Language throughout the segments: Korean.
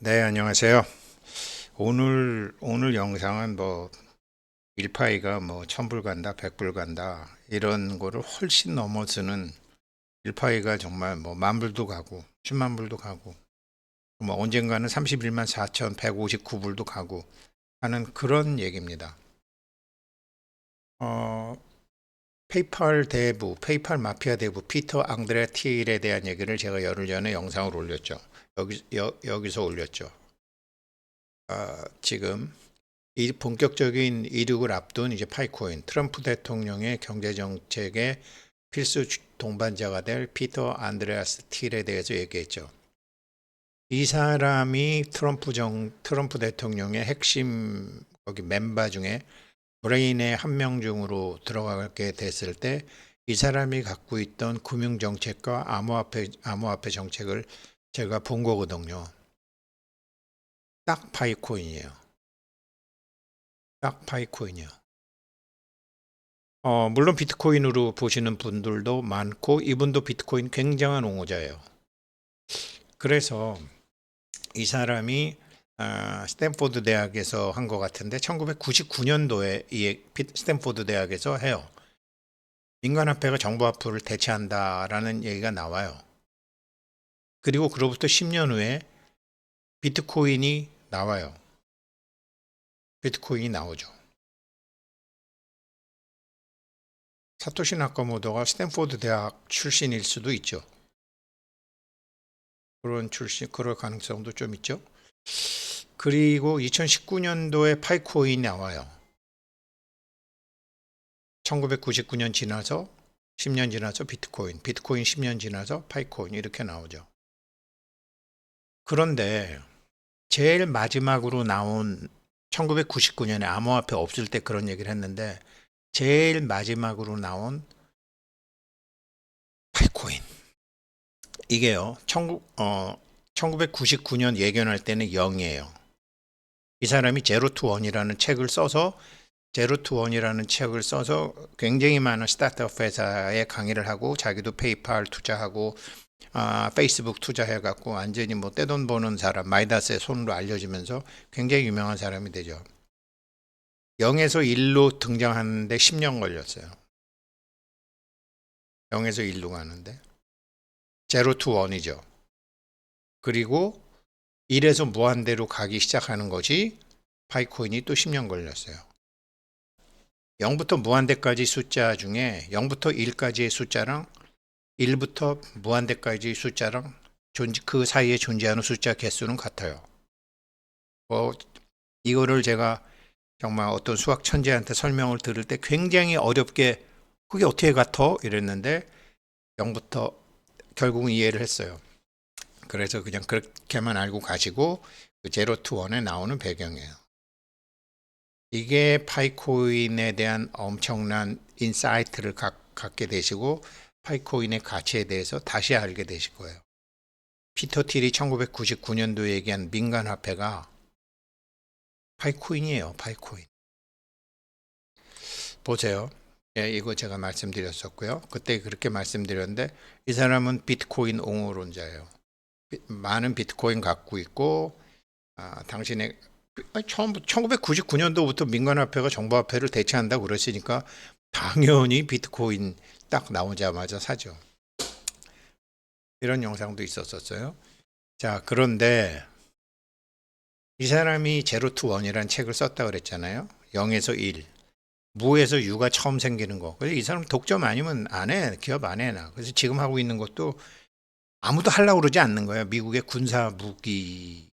네, 안녕하세요. 오늘 영상은 뭐 1파이가 뭐 1000불 간다, 100불 간다 이런 거를 훨씬 넘어서는 1파이가 정말 뭐 만불도 가고 10만 불도 가고 뭐 언젠가는 31만 4,159불도 가고 하는 그런 얘기입니다. 어, 페이팔 마피아 대부 피터 앙드레 틸에 대한 얘기를 제가 열흘 전에 영상을 올렸죠. 여기서 올렸죠. 지금 이 본격적인 이륙을 앞둔 이제 파이코인 트럼프 대통령의 경제 정책의 필수 동반자가 될 피터 안드레아스 틸에 대해서 얘기했죠. 이 사람이 트럼프 대통령의 핵심 거기 멤버 중에 브레인의 한 명 중으로 들어가게 됐을 때 이 사람이 갖고 있던 금융 정책과 암호화폐 정책을 제가 본 거거든요. 딱 파이코인이에요. 딱 파이코인이요. 물론 비트코인으로 보시는 분들도 많고 이분도 비트코인 굉장한 옹호자예요. 그래서 이 사람이 스탠포드 대학에서 한 것 같은데 1999년도에 이 스탠포드 대학에서 해요. 인간화폐가 정보화폐를 대체한다라는 얘기가 나와요. 그리고 그로부터 10년 후에 비트코인이 나와요. 비트코인이 나오죠. 사토시 나카모토가 스탠포드 대학 출신일 수도 있죠. 그럴 가능성도 좀 있죠. 그리고 2019년도에 파이코인이 나와요. 1999년 지나서 10년 지나서 비트코인 10년 지나서 파이코인 이렇게 나오죠. 그런데 제일 마지막으로 나온 1999년에 암호화폐 없을 때 그런 얘기를 했는데 제일 마지막으로 나온 파이코인 이게요. 1999년 예견할 때는 0이에요. 이 사람이 제로 투 원이라는 책을 써서 굉장히 많은 스타트업 회사에 강의를 하고 자기도 페이팔 투자하고 페이스북 투자해갖고 완전히 뭐 떼돈 버는 사람 마이다스의 손으로 알려지면서 굉장히 유명한 사람이 되죠. 0에서 1로 등장하는데 10년 걸렸어요. 0에서 1로 가는데 제로 투 원이죠. 그리고 1에서 무한대로 가기 시작하는 것이 파이코인이 또 10년 걸렸어요. 0부터 무한대까지 숫자 중에 0부터 1까지의 숫자랑 1부터 무한대까지 숫자랑 그 사이에 존재하는 숫자 개수는 같아요. 이거를 제가 정말 어떤 수학 천재한테 설명을 들을 때 굉장히 어렵게 그게 어떻게 같아? 이랬는데 0부터 결국은 이해를 했어요. 그래서 그냥 그렇게만 알고 가시고 그 제로 투 원에 나오는 배경이에요. 이게 파이코인에 대한 엄청난 인사이트를 갖게 되시고 파이코인의 가치에 대해서 다시 알게 되실 거예요. 피터 틸이 1999년도에 얘기한 민간화폐가 파이코인이에요. 파이코인. 보세요. 예, 이거 제가 말씀드렸었고요. 그때 그렇게 말씀드렸는데 이 사람은 비트코인 옹호론자예요. 많은 비트코인 갖고 있고 당신의 처음 1999년도부터 민간화폐가 정보화폐를 대체한다고 그랬으니까 당연히 비트코인 딱 나오자마자 사죠. 이런 영상도 있었어요. 자, 그런데 이 사람이 제로 투 원이라는 책을 썼다 그랬잖아요. 0에서 1. 무에서 유가 처음 생기는 거. 그래서 이 사람 독점 아니면 안 해. 기업 안 해. 나. 그래서 지금 하고 있는 것도 아무도 하려고 그러지 않는 거예요. 미국의 군사 무기.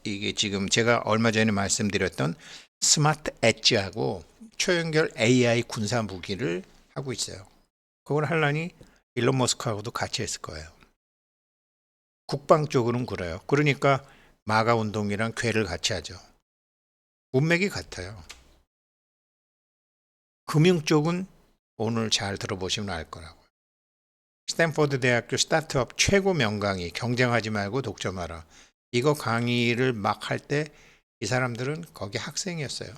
이게 지금 제가 얼마 전에 말씀드렸던 스마트 엣지하고 초연결 AI 군사 무기를 하고 있어요. 그걸 하려니 일론 머스크하고도 같이 했을 거예요. 국방 쪽으로는 그래요. 그러니까 마가 운동이랑 괴를 같이 하죠. 문맥이 같아요. 금융 쪽은 오늘 잘 들어보시면 알 거라고요. 스탠포드 대학교 스타트업 최고 명강의 경쟁하지 말고 독점하라. 이거 강의를 막 할 때 이 사람들은 거기 학생이었어요.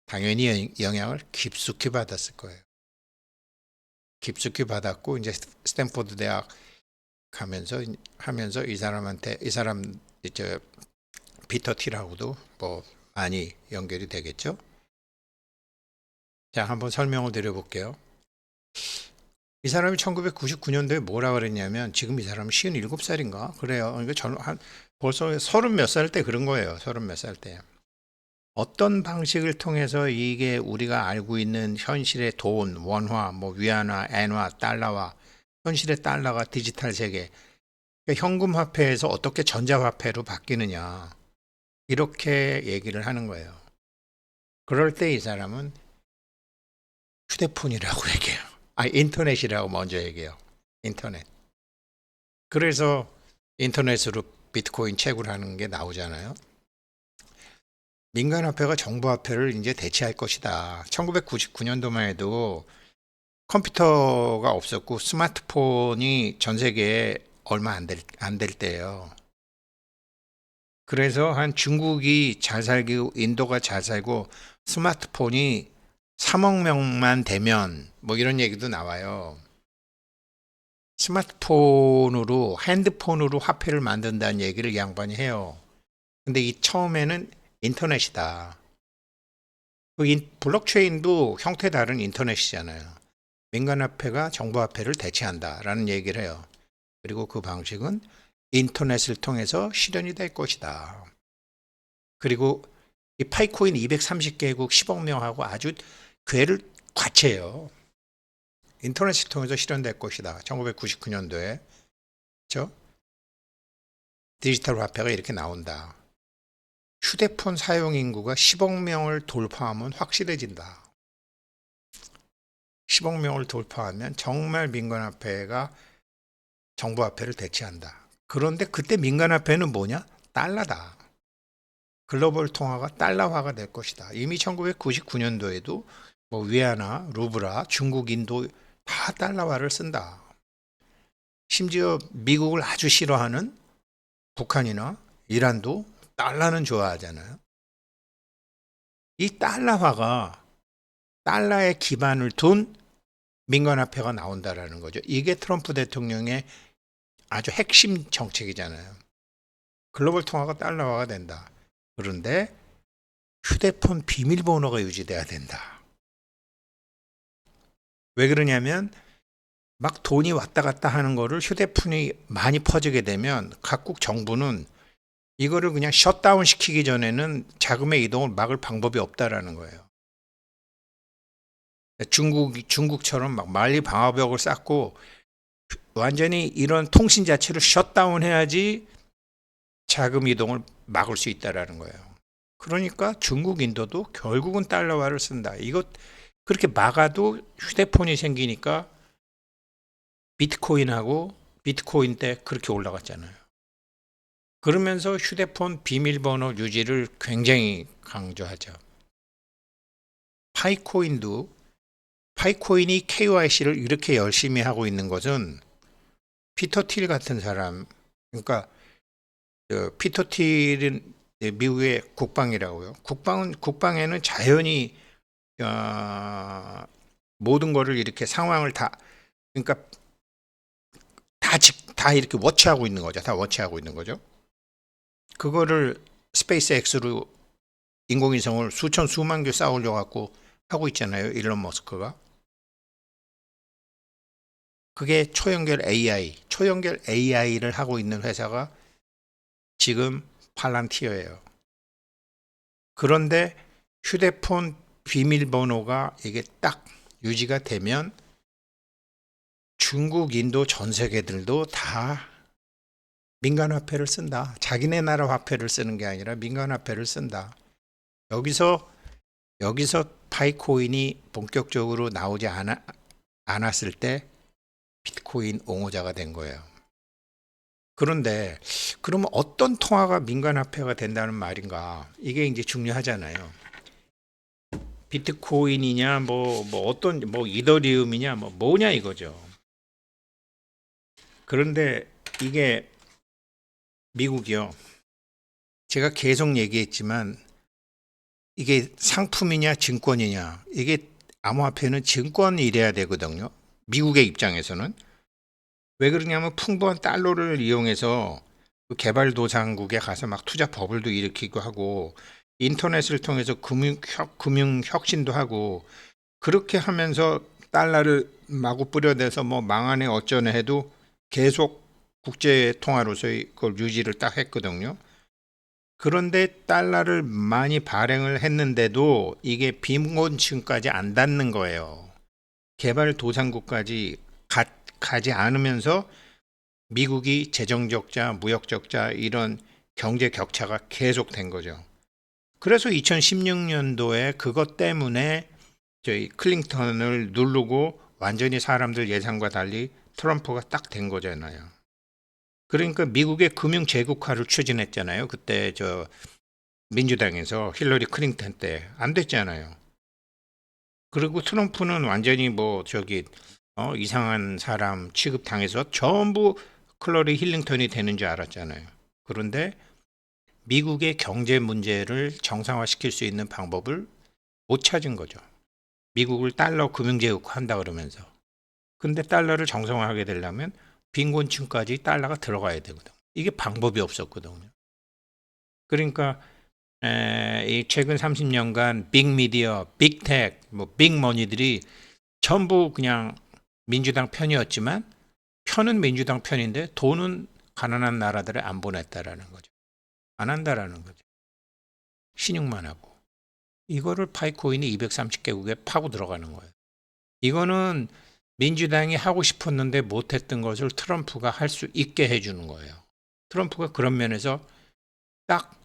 당연히 영향을 깊숙이 받았을 거예요. 깊숙이 받았고 이제 스탠포드 대학 하면서 이 사람한테 이제 피터 틸하고도 뭐 많이 연결이 되겠죠. 자, 한번 설명을 드려볼게요. 이 사람이 1999년도에 뭐라 그랬냐면, 지금 이 사람은 57살인가 그래요. 그러니까 벌써 30 몇 살 때 그런 거예요. 30 몇 살 때. 어떤 방식을 통해서 이게 우리가 알고 있는 현실의 돈, 원화, 뭐 위안화, 엔화, 달러와 현실의 달러가 디지털 세계, 그러니까 현금 화폐에서 어떻게 전자화폐로 바뀌느냐, 이렇게 얘기를 하는 거예요. 그럴 때 이 사람은 휴대폰이라고 얘기해요. 인터넷이라고 먼저 얘기해요. 인터넷. 그래서 인터넷으로 비트코인 채굴하는 게 나오잖아요. 민간화폐가 정부화폐를 이제 대체할 것이다. 1999년도만 해도 컴퓨터가 없었고 스마트폰이 전 세계에 얼마 안 될 때예요. 그래서 한 중국이 잘 살고 인도가 잘 살고 스마트폰이 3억 명만 되면 뭐 이런 얘기도 나와요. 스마트폰으로 핸드폰으로 화폐를 만든다는 얘기를 이 양반이 해요. 근데 이 처음에는 인터넷이다. 블록체인도 형태 다른 인터넷이잖아요. 민간화폐가 정부화폐를 대체한다라는 얘기를 해요. 그리고 그 방식은 인터넷을 통해서 실현이 될 것이다. 그리고 이 파이코인 230개국 10억 명하고 아주 괴를 과체해요. 인터넷을 통해서 실현될 것이다. 1999년도에. 그렇죠? 디지털 화폐가 이렇게 나온다. 휴대폰 사용 인구가 10억 명을 돌파하면 확실해진다. 10억 명을 돌파하면 정말 민간화폐가 정부화폐를 대체한다. 그런데 그때 민간화폐는 뭐냐? 달러다. 글로벌 통화가 달러화가 될 것이다. 이미 1999년도에도 뭐 위안화, 루브라, 중국, 인도 다 달러화를 쓴다. 심지어 미국을 아주 싫어하는 북한이나 이란도 달러는 좋아하잖아요. 이 달러화가 달러에 기반을 둔 민간화폐가 나온다라는 거죠. 이게 트럼프 대통령의 아주 핵심 정책이잖아요. 글로벌 통화가 달러화가 된다. 그런데 휴대폰 비밀번호가 유지돼야 된다. 왜 그러냐면 막 돈이 왔다 갔다 하는 거를 휴대폰이 많이 퍼지게 되면 각국 정부는 이거를 그냥 셧다운 시키기 전에는 자금의 이동을 막을 방법이 없다라는 거예요. 중국처럼 막 만리 방화벽을 쌓고 완전히 이런 통신 자체를 셧다운 해야지 자금 이동을 막을 수 있다라는 거예요. 그러니까 중국, 인도도 결국은 달러화를 쓴다. 이거 그렇게 막아도 휴대폰이 생기니까 비트코인 때 그렇게 올라갔잖아요. 그러면서 휴대폰 비밀번호 유지를 굉장히 강조하죠. 파이코인이 KYC를 이렇게 열심히 하고 있는 것은 피터 틸 같은 사람, 그러니까 피터 틸은 미국의 국방이라고요. 국방에는 자연히 모든 거를 이렇게 상황을 그러니까 다 이렇게 워치하고 있는 거죠. 다 워치하고 있는 거죠. 그거를 스페이스X로 인공위성을 수만 개 쌓으려 갖고 하고 있잖아요. 일론 머스크가. 그게 초연결 AI를 하고 있는 회사가 지금 팔란티어예요. 그런데 휴대폰 비밀번호가 이게 딱 유지가 되면 중국, 인도 전 세계들도 다 민간화폐를 쓴다. 자기네 나라 화폐를 쓰는 게 아니라 민간화폐를 쓴다. 여기서 파이코인이 본격적으로 나오지 않았을 때 비트코인 옹호자가 된 거예요. 그런데 그러면 어떤 통화가 민간화폐가 된다는 말인가? 이게 이제 중요하잖아요. 비트코인이냐, 어떤 이더리움이냐, 뭐냐 이거죠. 그런데 이게 미국이요. 제가 계속 얘기했지만 이게 상품이냐 증권이냐, 이게 암호화폐는 증권이래야 되거든요. 미국의 입장에서는. 왜 그러냐면 풍부한 달러를 이용해서 그 개발도상국에 가서 막 투자 버블도 일으키고 하고 인터넷을 통해서 금융 혁신도 하고 그렇게 하면서 달러를 마구 뿌려대서 뭐 망하네 어쩌네 해도 계속 국제 통화로서의 그걸 유지를 딱 했거든요. 그런데 달러를 많이 발행을 했는데도 이게 빈곤층까지 안 닿는 거예요. 개발도상국까지 가지 않으면서 미국이 재정 적자, 무역 적자 이런 경제 격차가 계속된 거죠. 그래서 2016년도에 그것 때문에 저희 클린턴을 누르고 완전히 사람들 예상과 달리 트럼프가 딱 된 거잖아요. 그러니까 미국의 금융 제국화를 추진했잖아요. 그때 저 민주당에서 힐러리 클린턴 때 안 됐잖아요. 그리고 트럼프는 완전히 뭐 저기 이상한 사람 취급당해서 전부 힐러리 힐링턴이 되는 줄 알았잖아요. 그런데 미국의 경제 문제를 정상화시킬 수 있는 방법을 못 찾은 거죠. 미국을 달러 금융제국화한다 그러면서. 근데 달러를 정상화하게 되려면 빈곤층까지 달러가 들어가야 되거든. 이게 방법이 없었거든요. 그러니까 이 최근 30년간 빅미디어, 빅텍, 뭐 빅머니들이 전부 그냥 민주당 편이었지만 편은 민주당 편인데 돈은 가난한 나라들에 안 보냈다라는 거죠. 안 한다라는 거죠. 신용만 하고. 이거를 파이코인이 230개국에 파고 들어가는 거예요. 이거는 민주당이 하고 싶었는데 못했던 것을 트럼프가 할 수 있게 해주는 거예요. 트럼프가 그런 면에서 딱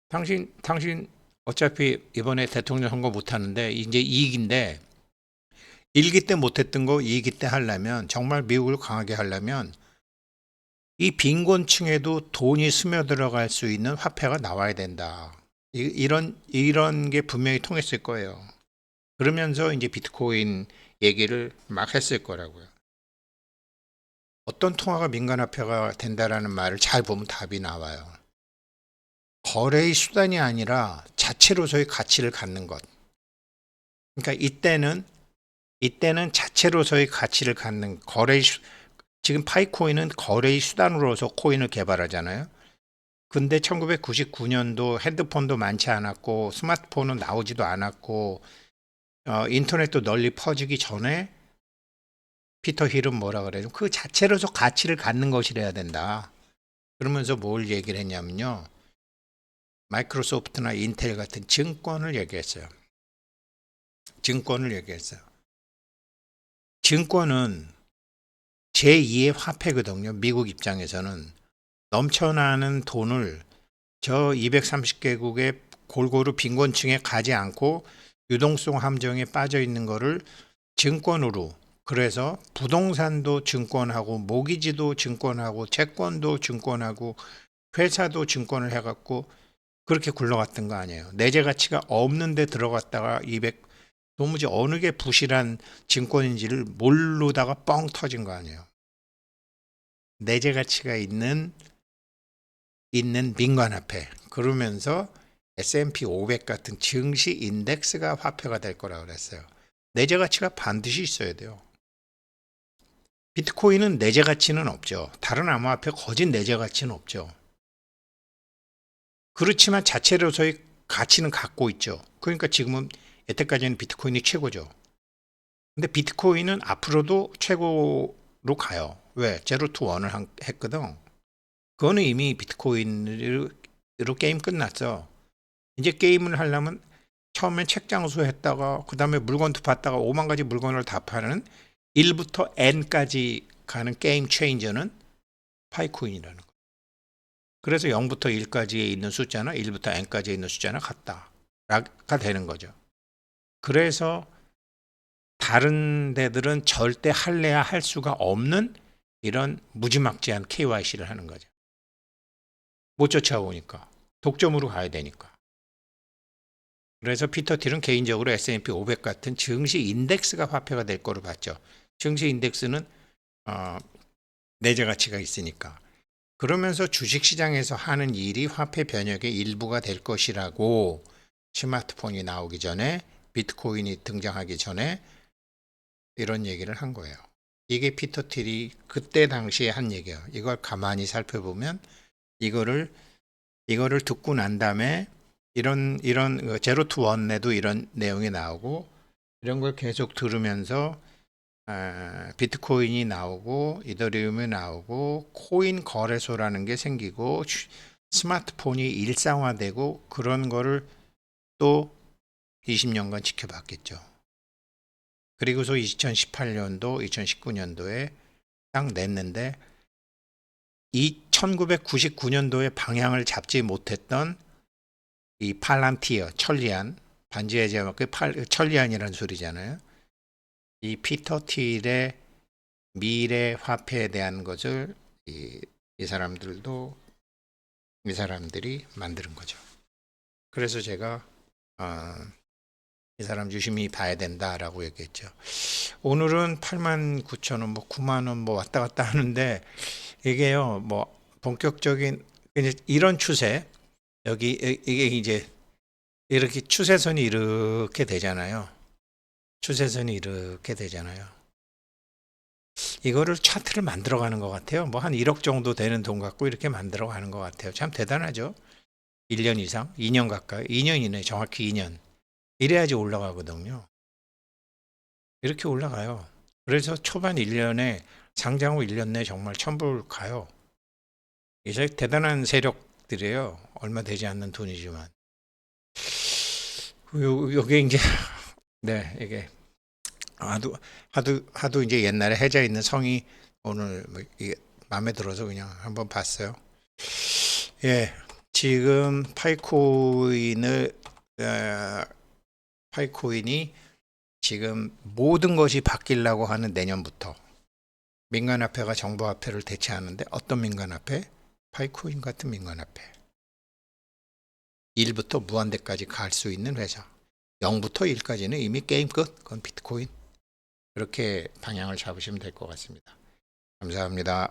당신 어차피 이번에 대통령 선거 못하는데 이제 2기인데 1기 때 못했던 거 2기 때 하려면 정말 미국을 강하게 하려면 이 빈곤층에도 돈이 스며들어갈 수 있는 화폐가 나와야 된다. 이런 게 분명히 통했을 거예요. 그러면서 이제 비트코인 얘기를 막 했을 거라고요. 어떤 통화가 민간화폐가 된다라는 말을 잘 보면 답이 나와요. 거래의 수단이 아니라 자체로서의 가치를 갖는 것. 그러니까 이때는 자체로서의 가치를 갖는 지금 파이코인은 거래의 수단으로서 코인을 개발하잖아요. 근데 1999년도 핸드폰도 많지 않았고 스마트폰은 나오지도 않았고 인터넷도 널리 퍼지기 전에 피터 힐은 뭐라 그래요? 그 자체로서 가치를 갖는 것이래야 된다. 그러면서 뭘 얘기를 했냐면요. 마이크로소프트나 인텔 같은 증권을 얘기했어요. 증권은 제2의 화폐거든요. 미국 입장에서는 넘쳐나는 돈을 저 230개국의 골고루 빈곤층에 가지 않고 유동성 함정에 빠져 있는 거를 증권으로 그래서 부동산도 증권하고 모기지도 증권하고 채권도 증권하고 회사도 증권을 해갖고 그렇게 굴러갔던 거 아니에요. 내재 가치가 없는데 들어갔다가 도무지 어느 게 부실한 증권인지를 모르다가 뻥 터진 거 아니에요. 내재 가치가 있는 민간화폐. 그러면서 S&P 500 같은 증시 인덱스가 화폐가 될 거라고 그랬어요. 내재 가치가 반드시 있어야 돼요. 비트코인은 내재 가치는 없죠. 다른 암호화폐 거진 내재 가치는 없죠. 그렇지만 자체로서의 가치는 갖고 있죠. 그러니까 지금은 여태까지는 비트코인이 최고죠. 근데 비트코인은 앞으로도 최고로 가요. 왜? 제로 투 원을 했거든. 그거는 이미 비트코인으로 게임 끝났어. 이제 게임을 하려면 처음엔 책 장수 했다가 그 다음에 물건도 받다가 5만 가지 물건을 다 파는 1부터 N까지 가는 게임 체인저는 파이코인이라는 거. 그래서 0부터 1까지에 있는 숫자나 1부터 N까지에 있는 숫자나 같다가 되는 거죠. 그래서 다른 데들은 절대 할래야 할 수가 없는 이런 무지막지한 KYC를 하는 거죠. 못 쫓아오니까. 독점으로 가야 되니까. 그래서 피터 틸은 개인적으로 S&P 500 같은 증시 인덱스가 화폐가 될 거로 봤죠. 증시 인덱스는 내재 가치가 있으니까. 그러면서 주식시장에서 하는 일이 화폐 변혁의 일부가 될 것이라고 스마트폰이 나오기 전에 비트코인이 등장하기 전에 이런 얘기를 한 거예요. 이게 피터 틸이 그때 당시에 한 얘기예요. 이걸 가만히 살펴보면 이거를 듣고 난 다음에 이런 제로 투 원에도 이런 내용이 나오고 이런 걸 계속 들으면서 비트코인이 나오고 이더리움이 나오고 코인 거래소라는 게 생기고 스마트폰이 일상화되고 그런 거를 또 20년간 지켜봤겠죠. 그리고서 2018년도, 2019년도에 딱 냈는데 이 1999년도에 방향을 잡지 못했던 이 팔란티어, 천리안, 반지의 제목 천리안이라는 소리잖아요. 이 피터 틸의 미래 화폐에 대한 것을 이 사람들이 만드는 거죠. 그래서 제가 이 사람 유심히 봐야 된다라고 얘기했죠. 오늘은 89,000원, 뭐 9만 원 뭐 왔다 갔다 하는데 이게요, 뭐 본격적인 이런 추세 이게 이제 이렇게 추세선이 이렇게 되잖아요. 이거를 차트를 만들어가는 것 같아요. 뭐 한 1억 정도 되는 돈 갖고 이렇게 만들어가는 것 같아요. 참 대단하죠. 1년 이상, 2년 가까이, 2년이네, 정확히 2년. 이래야지 올라가거든요. 이렇게 올라가요. 그래서 초반 1년에 상장 후 1년 내에 정말 천불 가요. 이제 대단한 세력들이에요. 얼마 되지 않는 돈이지만. 요게 이제 네, 이게 하도 이제 옛날에 해자 있는 성이 오늘 뭐 이게 마음에 들어서 그냥 한번 봤어요. 예, 지금 파이코인이 지금 모든 것이 바뀌려고 하는 내년부터 민간화폐가 정부화폐를 대체하는데 어떤 민간화폐? 파이코인 같은 민간화폐. 1부터 무한대까지 갈 수 있는 회사. 0부터 1까지는 이미 게임 끝. 그건 비트코인. 그렇게 방향을 잡으시면 될 것 같습니다. 감사합니다.